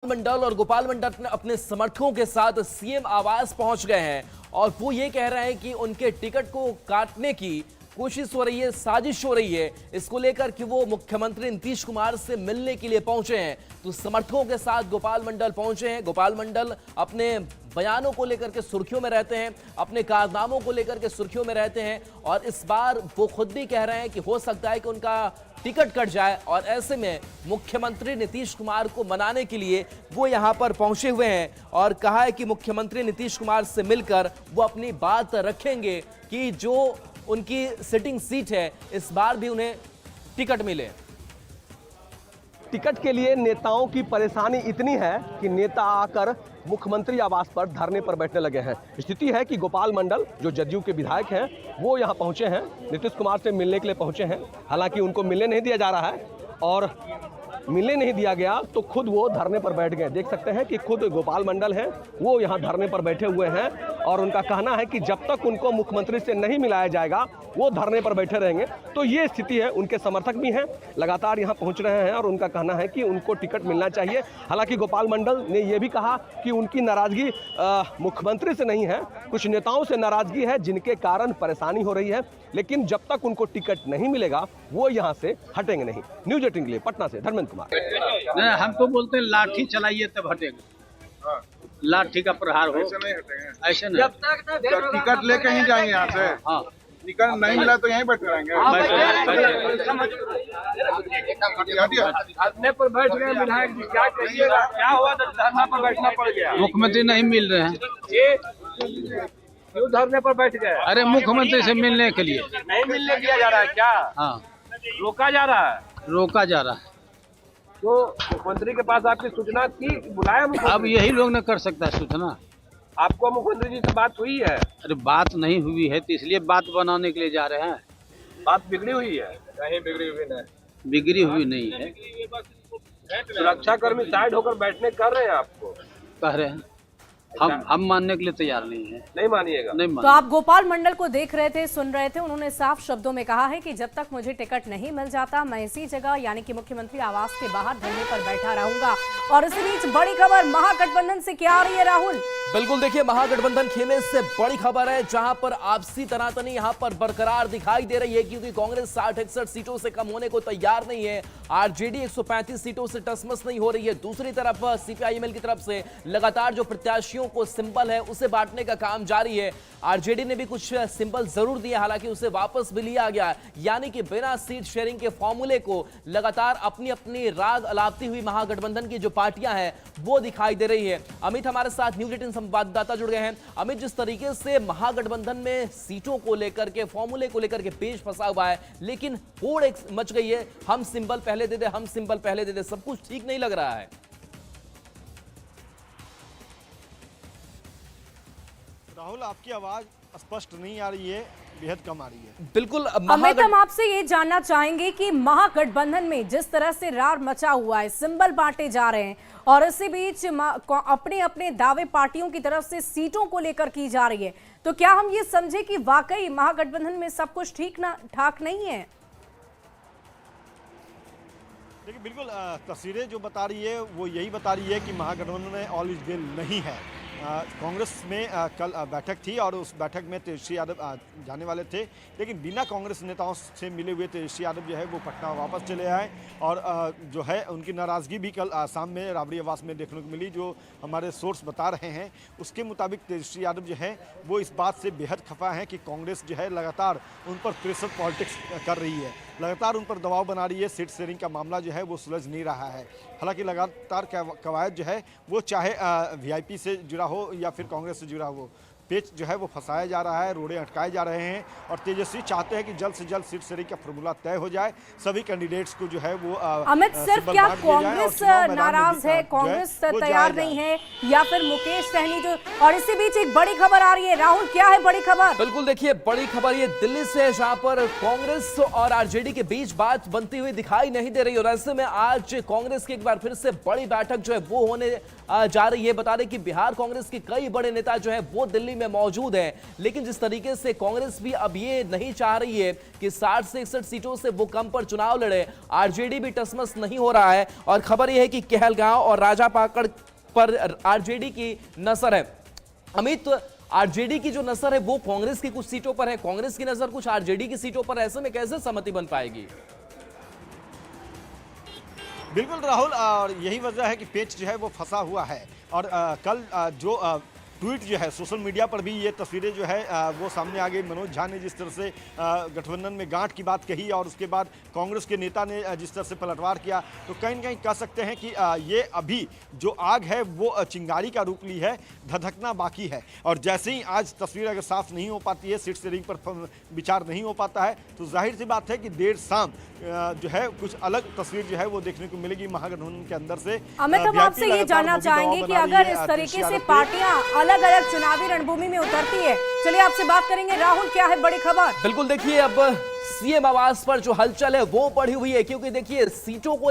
मंडल और गोपाल मंडल अपने समर्थकों के साथ सीएम आवास पहुंच गए हैं और वो ये कह रहे हैं कि उनके टिकट को काटने की कोशिश हो रही है, साजिश हो रही है। इसको लेकर कि वो मुख्यमंत्री नीतीश कुमार से मिलने के लिए पहुंचे हैं, तो समर्थकों के साथ गोपाल मंडल पहुंचे हैं। गोपाल मंडल अपने बयानों को लेकर के सुर्खियों में रहते हैं, अपने कारनामों को लेकर के सुर्खियों में रहते हैं और इस बार वो खुद भी कह रहे हैं कि हो सकता है कि उनका टिकट कट जाए और ऐसे में मुख्यमंत्री नीतीश कुमार को मनाने के लिए वो यहां पर पहुंचे हुए हैं और कहा है कि मुख्यमंत्री नीतीश कुमार से मिलकर वो अपनी बात रखेंगे कि जो उनकी सिटिंग सीट है इस बार भी उन्हें टिकट मिले। टिकट के लिए नेताओं की परेशानी इतनी है कि नेता आकर मुख्यमंत्री आवास पर धरने पर बैठने लगे हैं। स्थिति है कि गोपाल मंडल जो जदयू के विधायक हैं वो यहां पहुंचे हैं, नीतीश कुमार से मिलने के लिए पहुंचे हैं। हालांकि उनको मिलने नहीं दिया जा रहा है और मिलने नहीं दिया गया तो खुद वो धरने पर बैठ गए। देख सकते हैं कि खुद गोपाल मंडल हैं वो यहाँ धरने पर बैठे हुए हैं और उनका कहना है कि जब तक उनको मुख्यमंत्री से नहीं मिलाया जाएगा वो धरने पर बैठे रहेंगे। तो ये स्थिति है, उनके समर्थक भी हैं, लगातार यहाँ पहुँच रहे हैं और उनका कहना है कि उनको टिकट मिलना चाहिए। हालांकि गोपाल मंडल ने यह भी कहा कि उनकी नाराजगी मुख्यमंत्री से नहीं है, कुछ नेताओं से नाराजगी है जिनके कारण परेशानी हो रही है, लेकिन जब तक उनको टिकट नहीं मिलेगा वो यहाँ से हटेंगे नहीं। न्यूज 18 के लिए पटना से धर्मेंद्र कुमार। नहीं, हमको बोलते हैं लाठी चलाइए तब हटेंगे। लाठी का प्रहार हो, ऐसे नहीं हटेंगे। ऐसे नहीं, जब टिकट लेके ही जाएंगे यहाँ से। हाँ, टिकट नहीं मिला तो यहीं बैठे रहेंगे। धरने पर बैठ गए विधायक जी, क्या कहिएगा? क्या हुआ? धरना पर बैठना पड़ गया। मुख्यमंत्री नहीं मिल रहे हैं। क्यों धरने पर बैठ गए? अरे मुख्यमंत्री से मिलने के लिए नहीं मिलने दिया जा रहा है क्या? हाँ, रोका जा रहा है। रोका जा रहा है। तो मुख्यमंत्री के पास आपकी सूचना थी, बुलाया अब मुख्यमंत्री? यही लोग न कर सकता है सूचना। आपको मुख्यमंत्री जी से बात हुई है? अरे बात नहीं हुई है तो इसलिए बात बनाने के लिए जा रहे हैं। बात बिगड़ी हुई है? नहीं बिगड़ी हुई नहीं। बिगड़ी हुई नहीं है, सुरक्षा कर्मी साइड होकर बैठने कर रहे हैं आपको? कह रहे हैं। हम मानने के लिए तैयार नहीं है। नहीं मानिएगा? नहीं तो आप गोपाल मंडल को देख रहे थे, सुन रहे थे, उन्होंने साफ शब्दों में कहा है कि जब तक मुझे टिकट नहीं मिल जाता मैं इसी जगह यानी कि मुख्यमंत्री आवास के बाहर धरने पर बैठा रहूंगा। और इसी बीच बड़ी खबर महागठबंधन से क्या आ रही है राहुल? बिल्कुल, देखिए महागठबंधन खेमे से बड़ी खबर है जहां पर आपसी तनातनी यहां पर बरकरार दिखाई दे रही है क्योंकि कांग्रेस 60-61 सीटों से कम होने को तैयार नहीं है। आरजेडी 135 सीटों से टसमस नहीं हो रही है। दूसरी तरफ सीपीआईएमएल की तरफ से लगातार जो प्रत्याशियों को सिंबल है उसे बांटने का काम जारी है। आरजेडी ने भी कुछ सिंबल जरूर दिए, हालांकि उसे वापस भी लिया गया, यानी कि बिना सीट शेयरिंग के फॉर्मूले को लगातार अपनी अपनी राग अलापती हुई महागठबंधन की जो पार्टियां हैं वो दिखाई दे रही है। अमित हमारे साथ न्यूज 18 संवाददाता जुड़ गए हैं। अमित, जिस तरीके से महागठबंधन में सीटों को लेकर के, फॉर्मूले को लेकर के पेश फंसा हुआ है, लेकिन होड़ एक मच गई है, हम सिंबल पहले दे दे, हम सिंबल पहले दे दे, सब कुछ ठीक नहीं लग रहा है। राहुल, आपकी आवाज स्पष्ट नहीं आ रही है, बेहद कम आ रही है। बिल्कुल अमित, हम आपसे ये जानना चाहेंगे कि महागठबंधन में जिस तरह से रार मचा हुआ है, सिंबल बांटे जा रहे हैं और इसी बीच अपने अपने दावे पार्टियों की तरफ से सीटों को लेकर की जा रही है, तो क्या हम ये समझे कि वाकई महागठबंधन में सब कुछ ठीक ठाक नहीं है? देखिए, बिल्कुल तस्वीरें जो बता रही है वो यही बता रही है कि महागठबंधन में ऑल इज वेल नहीं है। कांग्रेस में कल बैठक थी और उस बैठक में तेजस्वी यादव जाने वाले थे, लेकिन बिना कांग्रेस नेताओं से मिले हुए तेजस्वी यादव जो है वो पटना वापस चले आए और जो है उनकी नाराज़गी भी कल शाम में राबड़ी आवास में देखने को मिली। जो हमारे सोर्स बता रहे हैं उसके मुताबिक तेजस्वी यादव जो है वो इस बात से बेहद खफा है कि कांग्रेस जो है लगातार उन पर प्रेशर पॉलिटिक्स कर रही है, लगातार उन पर दबाव बना रही है। सीट शेयरिंग का मामला जो है वो सुलझ नहीं रहा है। हालांकि लगातार कवायद जो है वो चाहे वीआईपी से जुड़ा हो या फिर कांग्रेस से जुड़ा हो, पेच जो है वो फंसाया जा रहा है, रोड़े अटकाए जा रहे हैं और तेजस्वी चाहते हैं कि जल्द से जल्द सीट शेयरिंग का फॉर्मूला तय हो जाए, सभी कैंडिडेट्स को जो है वो अमित, सिर्फ क्या कांग्रेस नाराज है, कांग्रेस तैयार नहीं है, या फिर मुकेश सहनी जो, और इसी बीच एक बड़ी खबर आ रही है राहुल, क्या है बड़ी खबर? बिल्कुल, देखिए बड़ी खबर ये दिल्ली से है जहां पर कांग्रेस और आरजेडी के बीच बात बनती हुई दिखाई नहीं दे रही और ऐसे में आज कांग्रेस की एक बार फिर से बड़ी बैठक जो है वो होने जा रही है। बता दें कि बिहार कांग्रेस के कई बड़े नेता जो है वो दिल्ली में मौजूद हैं। लेकिन जिस तरीके से कांग्रेस भी अब ये नहीं चाह रही है कि 60 से 61 सीटों से वो कम पर चुनाव लड़े, आरजेडी भी टसमस नहीं हो रहा है। और खबर यह है कि कहलगांव और राजापाकड़ पर आरजेडी की नजर है। अमित, आरजेडी की जो नजर है वो कांग्रेस की कुछ सीटों पर है, कांग्रेस की नजर कुछ आरजेडी की सीटों पर, ऐसे में कैसे सहमति बन पाएगी? बिल्कुल राहुल, और यही वजह है कि पेच जो है वो फंसा हुआ है। और कल जो ट्वीट जो है सोशल मीडिया पर भी ये तस्वीरें जो है वो सामने आ गई। मनोज झा ने जिस तरह से गठबंधन में गांठ की बात कही और उसके बाद कांग्रेस के नेता ने जिस तरह से पलटवार किया, तो कहीं ना कहीं कह सकते हैं कि ये अभी जो आग है वो चिंगारी का रूप ली है, धधकना बाकी है। और जैसे ही आज तस्वीर अगर साफ नहीं हो पाती है, सीट शेयरिंग पर विचार नहीं हो पाता है, तो जाहिर सी बात है कि देर शाम जो है कुछ अलग तस्वीर जो है वो देखने को मिलेगी महागठबंधन के अंदर से। अमित, हम आपसे ये जानना चाहेंगे कि अगर इस तरीके से पार्टियां अलग अलग चुनावी रणभूमि में उतरती है, चलिए आपसे बात करेंगे। राहुल, क्या है बड़ी खबर? बिल्कुल, देखिए अब सीएम आवास पर जो हलचल है वो बढ़ी हुई है, क्योंकि देखिए सीटों को